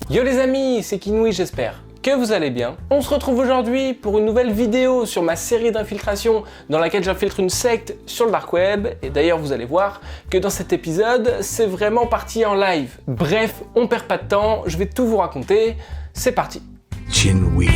Yo les amis, c'est Kinoui, j'espère que vous allez bien. On se retrouve aujourd'hui pour une nouvelle vidéo sur ma série d'infiltration dans laquelle j'infiltre une secte sur le dark web, et d'ailleurs vous allez voir que dans cet épisode, c'est vraiment parti en live. Bref, on perd pas de temps, je vais tout vous raconter, c'est parti. Kinoui.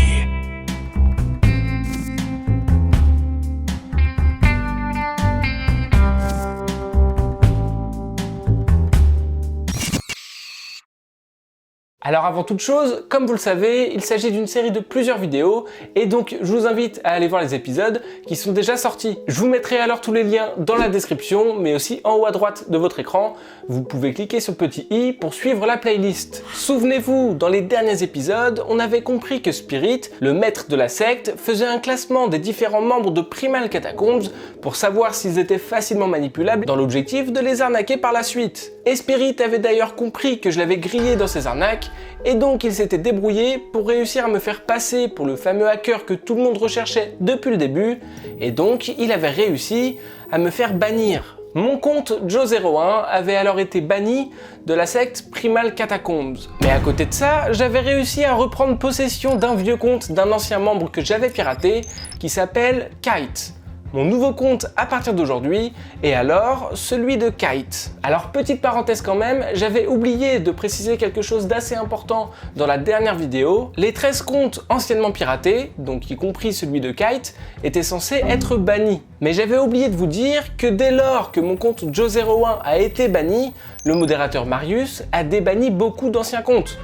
Alors avant toute chose, comme vous le savez, il s'agit d'une série de plusieurs vidéos et donc je vous invite à aller voir les épisodes qui sont déjà sortis. Je vous mettrai alors tous les liens dans la description mais aussi en haut à droite de votre écran. Vous pouvez cliquer sur le petit i pour suivre la playlist. Souvenez-vous, dans les derniers épisodes, on avait compris que Spirit, le maître de la secte, faisait un classement des différents membres de Primal Catacombs pour savoir s'ils étaient facilement manipulables dans l'objectif de les arnaquer par la suite. Et Spirit avait d'ailleurs compris que je l'avais grillé dans ses arnaques et donc il s'était débrouillé pour réussir à me faire passer pour le fameux hacker que tout le monde recherchait depuis le début, et donc il avait réussi à me faire bannir. Mon compte Joe01 avait alors été banni de la secte Primal Catacombs. Mais à côté de ça, j'avais réussi à reprendre possession d'un vieux compte d'un ancien membre que j'avais piraté, qui s'appelle Kite. Mon nouveau compte à partir d'aujourd'hui est alors celui de Kite. Alors petite parenthèse quand même, j'avais oublié de préciser quelque chose d'assez important dans la dernière vidéo. Les 13 comptes anciennement piratés, donc y compris celui de Kite, étaient censés être bannis. Mais j'avais oublié de vous dire que dès lors que mon compte Joe01 a été banni, le modérateur Marius a débanni beaucoup d'anciens comptes.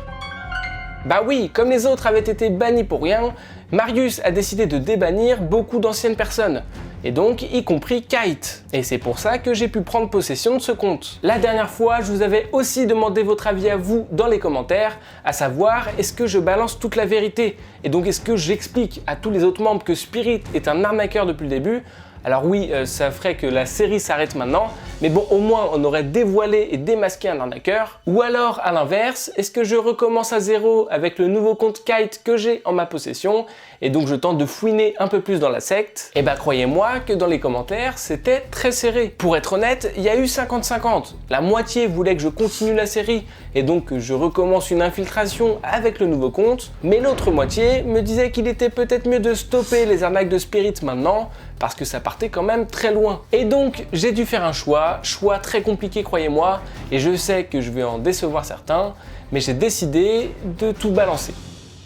Bah oui, comme les autres avaient été bannis pour rien, Marius a décidé de débannir beaucoup d'anciennes personnes, et donc y compris Kite. Et c'est pour ça que j'ai pu prendre possession de ce compte. La dernière fois, je vous avais aussi demandé votre avis à vous dans les commentaires, à savoir est-ce que je balance toute la vérité, et donc est-ce que j'explique à tous les autres membres que Spirit est un arnaqueur depuis le début. Alors oui, ça ferait que la série s'arrête maintenant, mais bon, au moins on aurait dévoilé et démasqué un arnaqueur. Ou alors, à l'inverse, est-ce que je recommence à zéro avec le nouveau compte Kite que j'ai en ma possession, et donc je tente de fouiner un peu plus dans la secte? Et bah croyez-moi que dans les commentaires, c'était très serré. Pour être honnête, il y a eu 50-50. La moitié voulait que je continue la série, et donc que je recommence une infiltration avec le nouveau compte, mais l'autre moitié me disait qu'il était peut-être mieux de stopper les arnaques de Spirit maintenant, parce que ça partait quand même très loin. Et donc j'ai dû faire un choix très compliqué croyez-moi, et je sais que je vais en décevoir certains, mais j'ai décidé de tout balancer.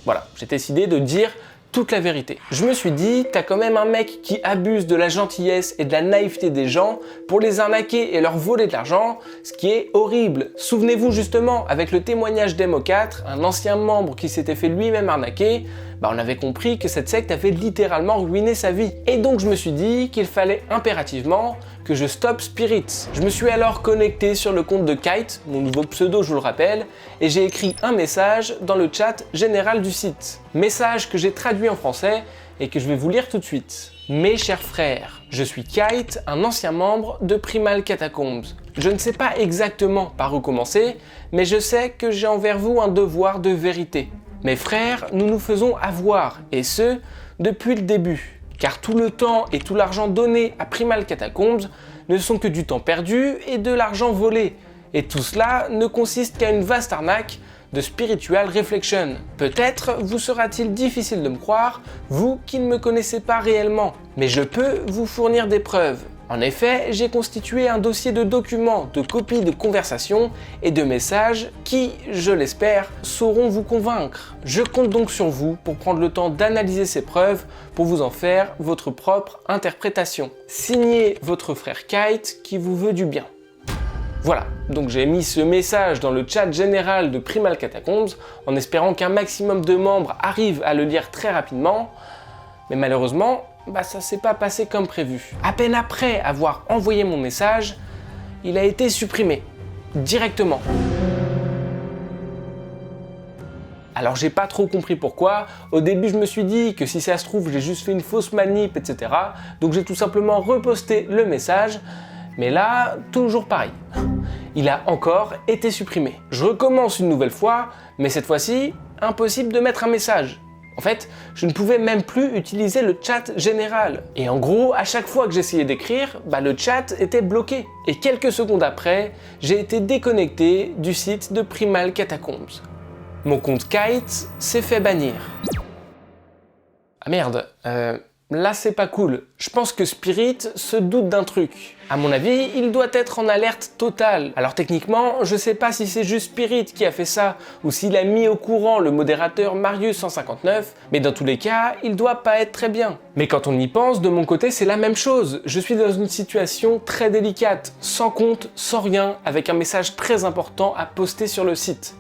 Voilà, j'ai décidé de dire toute la vérité. Je me suis dit, t'as quand même un mec qui abuse de la gentillesse et de la naïveté des gens pour les arnaquer et leur voler de l'argent, ce qui est horrible. Souvenez-vous justement, avec le témoignage d'Emo4, un ancien membre qui s'était fait lui-même arnaquer, on avait compris que cette secte avait littéralement ruiné sa vie. Et donc je me suis dit qu'il fallait impérativement que je stoppe Spirit. Je me suis alors connecté sur le compte de Kite, mon nouveau pseudo je vous le rappelle, et j'ai écrit un message dans le chat général du site. Message que j'ai traduit en français et que je vais vous lire tout de suite. Mes chers frères, je suis Kite, un ancien membre de Primal Catacombs. Je ne sais pas exactement par où commencer, mais je sais que j'ai envers vous un devoir de vérité. Mes frères, nous nous faisons avoir, et ce, depuis le début. Car tout le temps et tout l'argent donné à Primal Catacombs ne sont que du temps perdu et de l'argent volé. Et tout cela ne consiste qu'à une vaste arnaque de Spiritual Reflection. Peut-être vous sera-t-il difficile de me croire, vous qui ne me connaissez pas réellement, mais je peux vous fournir des preuves. En effet, j'ai constitué un dossier de documents, de copies de conversations et de messages qui, je l'espère, sauront vous convaincre. Je compte donc sur vous pour prendre le temps d'analyser ces preuves pour vous en faire votre propre interprétation. Signez votre frère Kite qui vous veut du bien. Voilà, donc j'ai mis ce message dans le chat général de Primal Catacombs en espérant qu'un maximum de membres arrivent à le lire très rapidement, mais malheureusement, ça s'est pas passé comme prévu. À peine après avoir envoyé mon message, il a été supprimé, directement. Alors j'ai pas trop compris pourquoi, au début je me suis dit que si ça se trouve j'ai juste fait une fausse manip, etc. Donc j'ai tout simplement reposté le message, mais là, toujours pareil. Il a encore été supprimé. Je recommence une nouvelle fois, mais cette fois-ci, impossible de mettre un message. En fait, je ne pouvais même plus utiliser le chat général. Et en gros, à chaque fois que j'essayais d'écrire, le chat était bloqué. Et quelques secondes après, j'ai été déconnecté du site de Primal Catacombs. Mon compte Kite s'est fait bannir. Ah merde, là c'est pas cool. Je pense que Spirit se doute d'un truc. À mon avis, il doit être en alerte totale. Alors techniquement, je sais pas si c'est juste Spirit qui a fait ça, ou s'il a mis au courant le modérateur Marius159, mais dans tous les cas, il doit pas être très bien. Mais quand on y pense, de mon côté, c'est la même chose. Je suis dans une situation très délicate, sans compte, sans rien, avec un message très important à poster sur le site.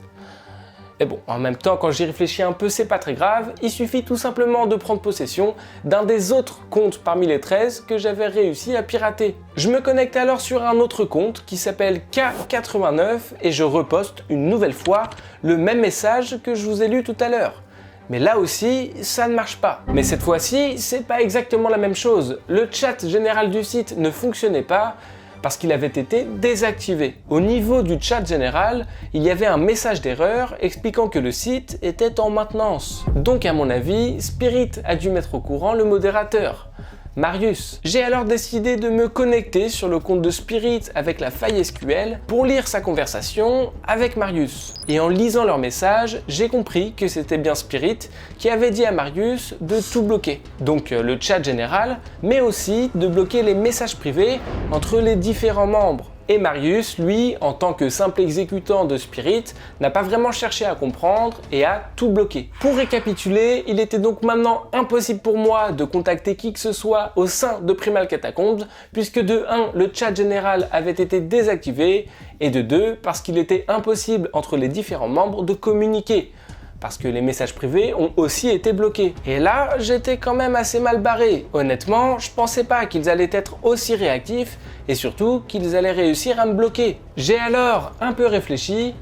Mais bon, en même temps, quand j'y réfléchis un peu, c'est pas très grave, il suffit tout simplement de prendre possession d'un des autres comptes parmi les 13 que j'avais réussi à pirater. Je me connecte alors sur un autre compte qui s'appelle K89 et je reposte une nouvelle fois le même message que je vous ai lu tout à l'heure. Mais là aussi, ça ne marche pas. Mais cette fois-ci, c'est pas exactement la même chose. Le chat général du site ne fonctionnait pas, parce qu'il avait été désactivé. Au niveau du chat général, il y avait un message d'erreur expliquant que le site était en maintenance. Donc à mon avis, Spirit a dû mettre au courant le modérateur, Marius. J'ai alors décidé de me connecter sur le compte de Spirit avec la faille SQL pour lire sa conversation avec Marius. Et en lisant leur message, j'ai compris que c'était bien Spirit qui avait dit à Marius de tout bloquer. Donc le chat général, mais aussi de bloquer les messages privés entre les différents membres. Et Marius, lui, en tant que simple exécutant de Spirit, n'a pas vraiment cherché à comprendre et a tout bloqué. Pour récapituler, il était donc maintenant impossible pour moi de contacter qui que ce soit au sein de Primal Catacombs, puisque de 1, le chat général avait été désactivé, et de 2, parce qu'il était impossible entre les différents membres de communiquer. Parce que les messages privés ont aussi été bloqués. Et là, j'étais quand même assez mal barré. Honnêtement, je pensais pas qu'ils allaient être aussi réactifs, et surtout qu'ils allaient réussir à me bloquer. J'ai alors un peu réfléchi,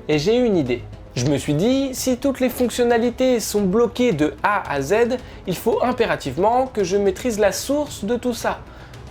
et j'ai eu une idée. Je me suis dit, si toutes les fonctionnalités sont bloquées de A à Z, il faut impérativement que je maîtrise la source de tout ça.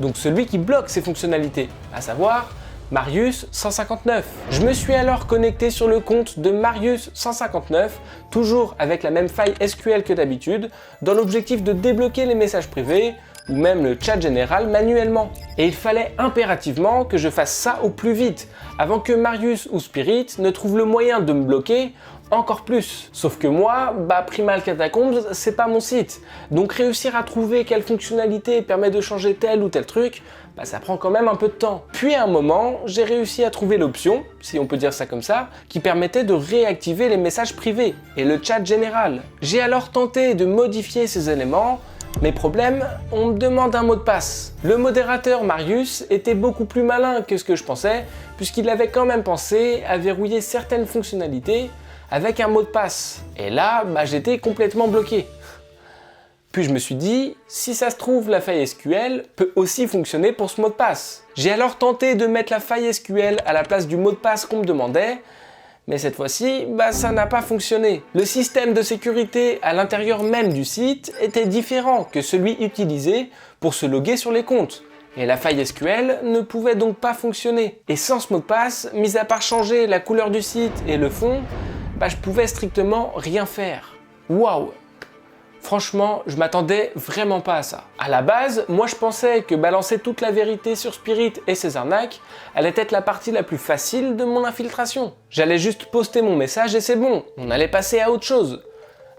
Donc celui qui bloque ces fonctionnalités, à savoir Marius159. Je me suis alors connecté sur le compte de Marius159, toujours avec la même faille SQL que d'habitude, dans l'objectif de débloquer les messages privés, ou même le chat général manuellement. Et il fallait impérativement que je fasse ça au plus vite, avant que Marius ou Spirit ne trouvent le moyen de me bloquer encore plus. Sauf que moi, Primal Catacombs, c'est pas mon site. Donc réussir à trouver quelle fonctionnalité permet de changer tel ou tel truc, ça prend quand même un peu de temps. Puis à un moment, j'ai réussi à trouver l'option, si on peut dire ça comme ça, qui permettait de réactiver les messages privés et le chat général. J'ai alors tenté de modifier ces éléments, mais problème, on me demande un mot de passe. Le modérateur Marius était beaucoup plus malin que ce que je pensais, puisqu'il avait quand même pensé à verrouiller certaines fonctionnalités avec un mot de passe. Et là, j'étais complètement bloqué. Puis je me suis dit, si ça se trouve, la faille SQL peut aussi fonctionner pour ce mot de passe. J'ai alors tenté de mettre la faille SQL à la place du mot de passe qu'on me demandait, mais cette fois-ci, ça n'a pas fonctionné. Le système de sécurité à l'intérieur même du site était différent que celui utilisé pour se loguer sur les comptes. Et la faille SQL ne pouvait donc pas fonctionner. Et sans ce mot de passe, mis à part changer la couleur du site et le fond, je pouvais strictement rien faire. Waouh! Franchement, je m'attendais vraiment pas à ça. À la base, moi je pensais que balancer toute la vérité sur Spirit et ses arnaques allait être la partie la plus facile de mon infiltration. J'allais juste poster mon message et c'est bon, on allait passer à autre chose.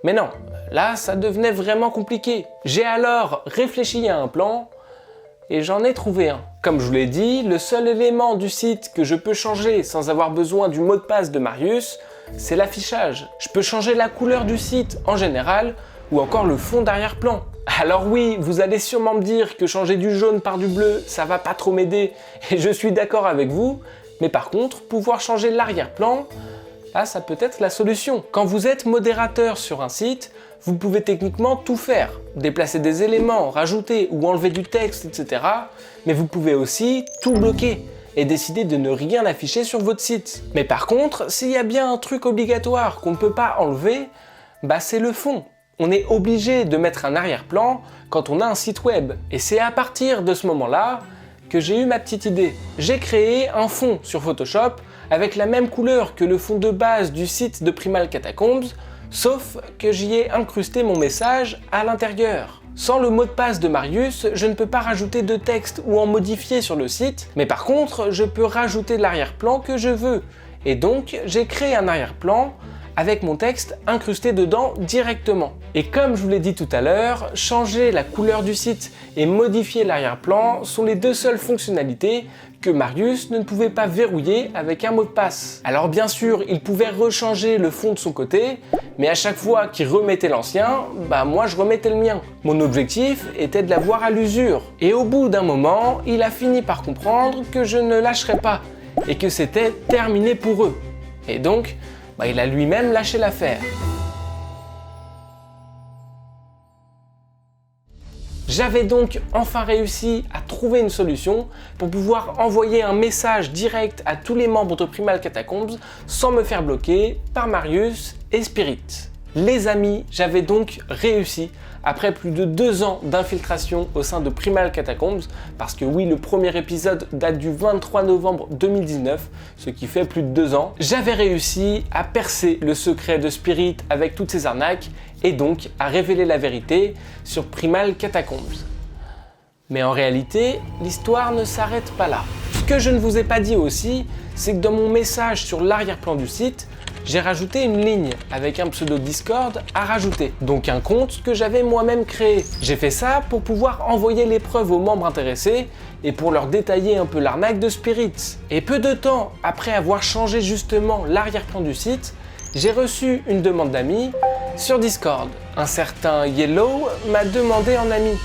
Mais non, là ça devenait vraiment compliqué. J'ai alors réfléchi à un plan et j'en ai trouvé un. Comme je vous l'ai dit, le seul élément du site que je peux changer sans avoir besoin du mot de passe de Marius, c'est l'affichage. Je peux changer la couleur du site en général, ou encore le fond d'arrière-plan. Alors oui, vous allez sûrement me dire que changer du jaune par du bleu, ça va pas trop m'aider, et je suis d'accord avec vous, mais par contre, pouvoir changer l'arrière-plan, ça peut être la solution. Quand vous êtes modérateur sur un site, vous pouvez techniquement tout faire, déplacer des éléments, rajouter ou enlever du texte, etc. Mais vous pouvez aussi tout bloquer et décider de ne rien afficher sur votre site. Mais par contre, s'il y a bien un truc obligatoire qu'on ne peut pas enlever, c'est le fond. On est obligé de mettre un arrière-plan quand on a un site web. Et c'est à partir de ce moment-là que j'ai eu ma petite idée. J'ai créé un fond sur Photoshop avec la même couleur que le fond de base du site de Primal Catacombs, sauf que j'y ai incrusté mon message à l'intérieur. Sans le mot de passe de Marius, je ne peux pas rajouter de texte ou en modifier sur le site, mais par contre, je peux rajouter l'arrière-plan que je veux. Et donc, j'ai créé un arrière-plan avec mon texte incrusté dedans directement. Et comme je vous l'ai dit tout à l'heure, changer la couleur du site et modifier l'arrière-plan sont les deux seules fonctionnalités que Marius ne pouvait pas verrouiller avec un mot de passe. Alors bien sûr, il pouvait rechanger le fond de son côté, mais à chaque fois qu'il remettait l'ancien, moi je remettais le mien. Mon objectif était de l'avoir à l'usure. Et au bout d'un moment, il a fini par comprendre que je ne lâcherais pas et que c'était terminé pour eux. Et donc, il a lui-même lâché l'affaire. J'avais donc enfin réussi à trouver une solution pour pouvoir envoyer un message direct à tous les membres de Primal Catacombs sans me faire bloquer par Marius et Spirit. Les amis, j'avais donc réussi après plus de 2 ans d'infiltration au sein de Primal Catacombs, parce que oui, le premier épisode date du 23 novembre 2019, ce qui fait plus de 2 ans, j'avais réussi à percer le secret de Spirit avec toutes ses arnaques et donc à révéler la vérité sur Primal Catacombs. Mais en réalité, l'histoire ne s'arrête pas là. Ce que je ne vous ai pas dit aussi, c'est que dans mon message sur l'arrière-plan du site, j'ai rajouté une ligne avec un pseudo Discord à rajouter, donc un compte que j'avais moi-même créé. J'ai fait ça pour pouvoir envoyer les preuves aux membres intéressés et pour leur détailler un peu l'arnaque de Spirit. Et peu de temps après avoir changé justement l'arrière-plan du site, j'ai reçu une demande d'amis sur Discord. Un certain Yellow m'a demandé en ami.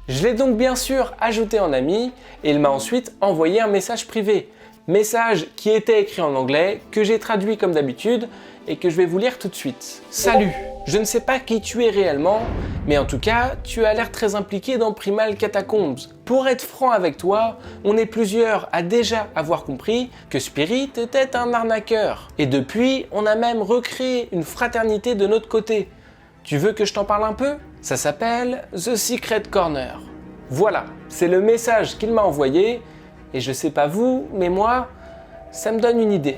Je l'ai donc bien sûr ajouté en ami et il m'a ensuite envoyé un message privé. Message qui était écrit en anglais, que j'ai traduit comme d'habitude et que je vais vous lire tout de suite. Salut, je ne sais pas qui tu es réellement, mais en tout cas, tu as l'air très impliqué dans Primal Catacombs. Pour être franc avec toi, on est plusieurs à déjà avoir compris que Spirit était un arnaqueur. Et depuis, on a même recréé une fraternité de notre côté. Tu veux que je t'en parle un peu ? Ça s'appelle The Secret Corner. Voilà, c'est le message qu'il m'a envoyé. Et je sais pas vous, mais moi, ça me donne une idée.